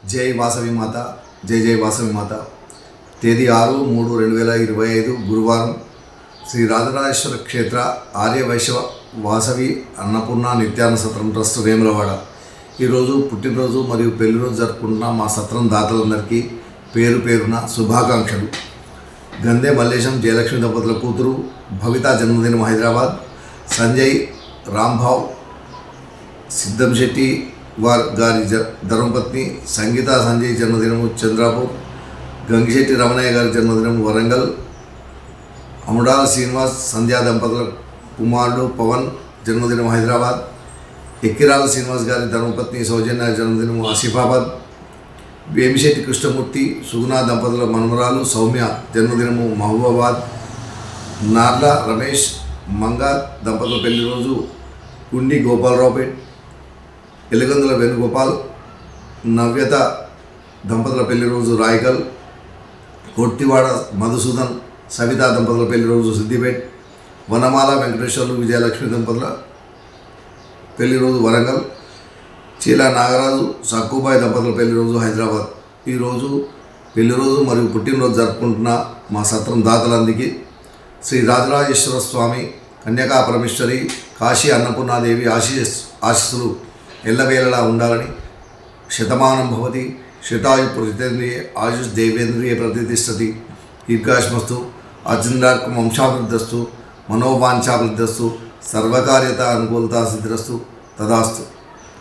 जय वासवी माता जय जय वासवी माता తేదీ 6/3/2025 గురువారం శ్రీ రాజరాజేశ్వర క్షేత్ర ఆర్య వైశ్య వాసవి అన్నపూర్ణ నిత్యాన్న సత్రం ట్రస్ట్ వేములవాడ ఈరోజు పుట్టినరోజు మరియు పెళ్లిరోజు జరుపుకుంటున్న మా సత్రం దాతలందరికీ పేరు పేరున శుభాకాంక్షలు. గంధే మల్లేశం జయలక్ష్మి దంపతుల కూతురు భవిత జన్మదినం హైదరాబాద్. సంజయ్ రాంభావ్ సిద్ధం శెట్టి గారి ధర్మపత్ని సంగీత సంజయ్ జన్మదినము చంద్రాపూర్. గంగిశెట్టి రమణయ్య గారి జన్మదినం వరంగల్. అముడాల శ్రీనివాస్ సంధ్యా దంపతుల కుమారుడు పవన్ జన్మదినం హైదరాబాద్. ఎక్కిరాల శ్రీనివాస్ గారి ధర్మపత్ని సౌజన్య జన్మదినం ఆసిఫాబాద్. వేమిశెట్టి కృష్ణమూర్తి సుగుణ దంపతుల మనుమరాలు సౌమ్య జన్మదినము మహబూబాబాద్. నార్ల రమేష్ మంగా దంపతుల పెళ్లి రోజు కుండి గోపాలరావుపేట్. ఎలుగందుల వేణుగోపాల్ నవ్యత దంపతుల పెళ్లి రోజు రాయకల్. కొట్టివాడ మధుసూదన్ సవితా దంపతుల పెళ్లి రోజు సిద్దిపేట్. వనమాల వెంకటేశ్వర్లు విజయలక్ష్మి దంపతుల పెళ్లి రోజు వరంగల్. చీలా నాగరాజు సక్కుబాయి దంపతుల పెళ్లి రోజు హైదరాబాద్. ఈరోజు పెళ్లి రోజు మరియు పుట్టినరోజు జరుపుకుంటున్న మా సత్రం దాతలందరికీ శ్రీ రాజరాజేశ్వర స్వామి కన్యకా పరమేశ్వరి కాశీ అన్నపూర్ణాదేవి ఆశీస్సులు ఎల్లవేళలా ఉండాలని. శతమానం భవతి శతాయు ప్రతింద్రియ ఆయుష్ దేవేంద్రియ ప్రతిష్టతి దీర్ఘాయుష్మస్తు అర్జునార్కం వంశాభివృద్ధస్తు మనోవాంఛాభివృద్ధస్తు సర్వకార్యత అనుకూలతా సిద్ధిరస్తు తదాస్తు.